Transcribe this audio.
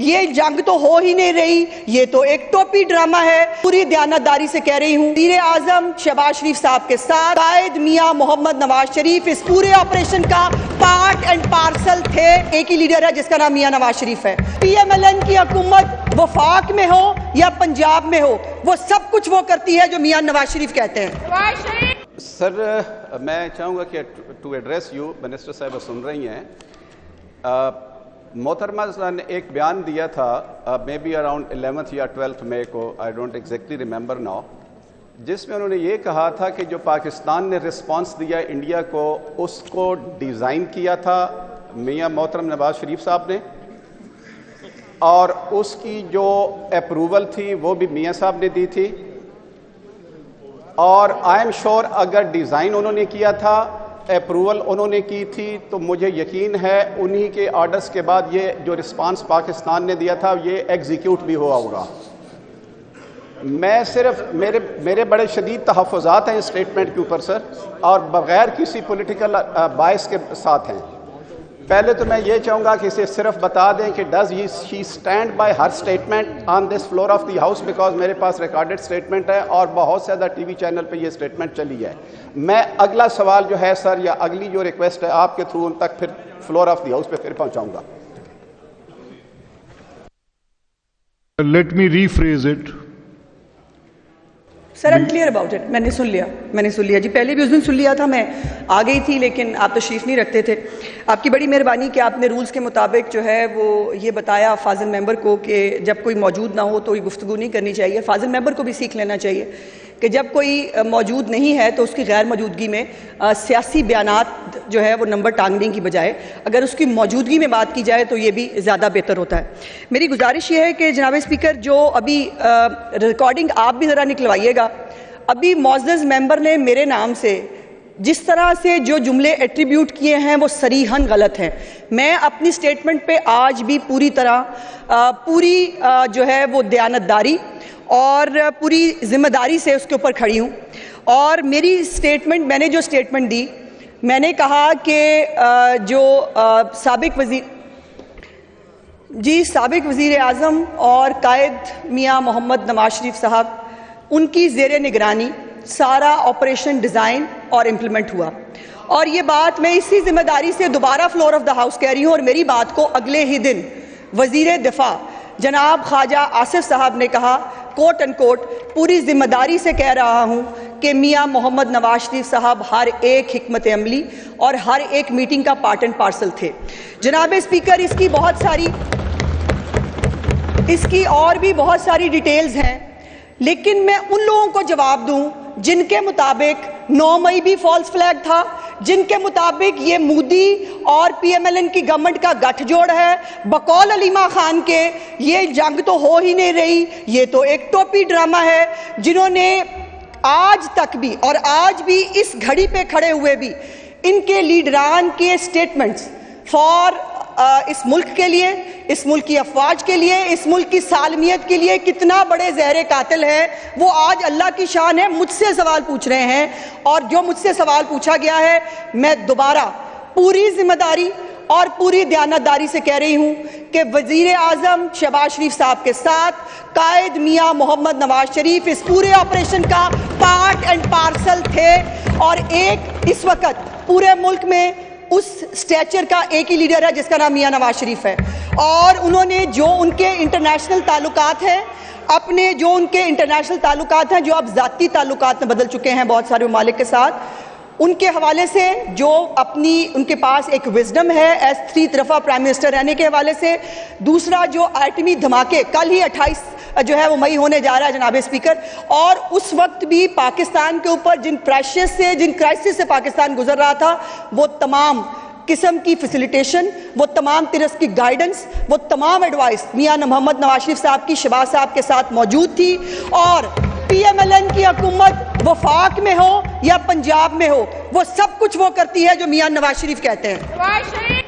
یہ جنگ تو ہو ہی نہیں رہی، یہ تو ایک ٹوپی ڈرامہ ہے۔ پوری دیانتداری سے کہہ رہی ہوں، وزیر اعظم شہباز شریف صاحب کے ساتھ قائد میاں محمد نواز شریف اس پورے آپریشن کا پارٹ اینڈ پارسل تھے۔ ایک ہی لیڈر ہے جس کا نام میاں نواز شریف ہے۔ پی ایم ایل این کی حکومت وفاق میں ہو یا پنجاب میں ہو، وہ سب کچھ وہ کرتی ہے جو میاں نواز شریف کہتے ہیں۔ سر میں چاہوں گا کہ ٹو ایڈریس یو، منسٹر صاحبہ سن رہی ہیں، محترمہ نے ایک بیان دیا تھا مے بی اراؤنڈ 11 یا 12 مئی کو، I don't exactly remember now, جس میں انہوں نے یہ کہا تھا کہ جو پاکستان نے رسپانس دیا انڈیا کو، اس کو ڈیزائن کیا تھا میاں محترم نواز شریف صاحب نے، اور اس کی جو اپروول تھی وہ بھی میاں صاحب نے دی تھی، اور آئی ایم شور اگر ڈیزائن انہوں نے کیا تھا، اپروول انہوں نے کی تھی، تو مجھے یقین ہے انہی کے آرڈرز کے بعد یہ جو رسپانس پاکستان نے دیا تھا یہ ایگزیکیوٹ بھی ہوا ہوگا۔ میں صرف میرے بڑے شدید تحفظات ہیں اس سٹیٹمنٹ کے اوپر سر، اور بغیر کسی پولیٹیکل باعث کے ساتھ ہیں۔ پہلے تو میں یہ چاہوں گا کہ اسے صرف بتا دیں کہ does she stand by her statement on this floor of the house, because میرے پاس ریکارڈڈ اسٹیٹمنٹ ہے اور بہت سے زیادہ ٹی وی چینل پہ یہ اسٹیٹمنٹ چلی ہے۔ میں اگلا سوال جو ہے سر، یا اگلی جو ریکویسٹ ہے آپ کے تھرو ان تک پھر فلور آف دی ہاؤس پہ پھر پہنچاؤں گا۔ Let me rephrase it. Sir I'm clear about it، میں نے سن لیا جی، پہلے بھی اس دن سن لیا تھا، میں آ گئی تھی لیکن آپ تشریف نہیں رکھتے تھے۔ آپ کی بڑی مہربانی کہ آپ نے رولز کے مطابق جو ہے وہ یہ بتایا فاضل ممبر کو کہ جب کوئی موجود نہ ہو تو یہ گفتگو نہیں کرنی چاہیے۔ فاضل ممبر کو بھی سیکھ لینا چاہیے کہ جب کوئی موجود نہیں ہے تو اس کی غیر موجودگی میں سیاسی بیانات جو ہے وہ نمبر ٹانگنے کی بجائے اگر اس کی موجودگی میں بات کی جائے تو یہ بھی زیادہ بہتر ہوتا ہے۔ میری گزارش یہ ہے کہ جناب اسپیکر، جو ابھی ریکارڈنگ آپ بھی ذرا نکلوائیے گا، ابھی معزز ممبر نے میرے نام سے جس طرح سے جو جملے ایٹریبیوٹ کیے ہیں وہ صریحاً غلط ہیں۔ میں اپنی سٹیٹمنٹ پہ آج بھی پوری جو ہے وہ دیانتداری اور پوری ذمہ داری سے اس کے اوپر کھڑی ہوں، اور میری سٹیٹمنٹ، میں نے جو سٹیٹمنٹ دی، میں نے کہا کہ جو سابق وزیر اعظم اور قائد میاں محمد نواز شریف صاحب، ان کی زیر نگرانی سارا آپریشن ڈیزائن اور امپلیمنٹ ہوا، اور یہ بات میں اسی ذمہ داری سے دوبارہ فلور آف دا ہاؤس کہہ رہی ہوں، اور میری بات کو اگلے ہی دن وزیر دفاع جناب خواجہ آصف صاحب نے کہا، کوٹ اینڈ کوٹ، پوری ذمہ داری سے کہہ رہا ہوں کہ میاں محمد نواز شریف صاحب ہر ایک حکمت عملی اور ہر ایک میٹنگ کا پارٹ اینڈ پارسل تھے۔ جناب اسپیکر، اس کی اور بھی بہت ساری ڈیٹیلز ہیں، لیکن میں ان لوگوں کو جواب دوں جن کے مطابق 9 مئی بھی فالس فلیگ تھا، جن کے مطابق یہ مودی اور پی ایم ایل این کی گورنمنٹ کا گٹھ جوڑ ہے، بقول علیمہ خان کے یہ جنگ تو ہو ہی نہیں رہی، یہ تو ایک ٹوپی ڈرامہ ہے، جنہوں نے آج تک بھی اور آج بھی اس گھڑی پہ کھڑے ہوئے بھی ان کے لیڈران کے سٹیٹمنٹس فار اس ملک کے لیے، اس ملک کی افواج کے لیے، اس ملک کی سالمیت کے لیے کتنا بڑے زہر قاتل ہے، وہ آج اللہ کی شان ہے مجھ سے سوال پوچھ رہے ہیں، اور جو مجھ سے سوال پوچھا گیا ہے میں دوبارہ پوری ذمہ داری اور پوری دیانتداری سے کہہ رہی ہوں کہ وزیر اعظم شہباز شریف صاحب کے ساتھ قائد میاں محمد نواز شریف اس پورے آپریشن کا پارٹ اینڈ پارسل تھے، اور ایک اس وقت پورے ملک میں اس سٹیچر کا ایک ہی لیڈر ہے جس کا نام میاں نواز شریف ہے، اور انہوں نے جو ان کے انٹرنیشنل تعلقات ہیں، جو اب ذاتی تعلقات میں بدل چکے ہیں بہت سارے ممالک کے ساتھ، ان کے حوالے سے جو ان کے پاس ایک وزڈم ہے ایز 3 طرفہ پرائم منسٹر رہنے کے حوالے سے، دوسرا جو ایٹمی دھماکے کل ہی 28 جو ہے وہ مئی ہونے جا رہا ہے جناب اسپیکر، اور اس وقت بھی پاکستان کے اوپر جن کرائسس سے پاکستان گزر رہا تھا، وہ تمام قسم کی فیسیلیٹیشن، وہ تمام طرح کی گائیڈنس، وہ تمام ایڈوائس میاں محمد نواز شریف صاحب کی شہباز صاحب کے ساتھ موجود تھی، اور پی ایم ایل این کی حکومت وفاق میں ہو یا پنجاب میں ہو، وہ سب کچھ وہ کرتی ہے جو میاں نواز شریف کہتے ہیں۔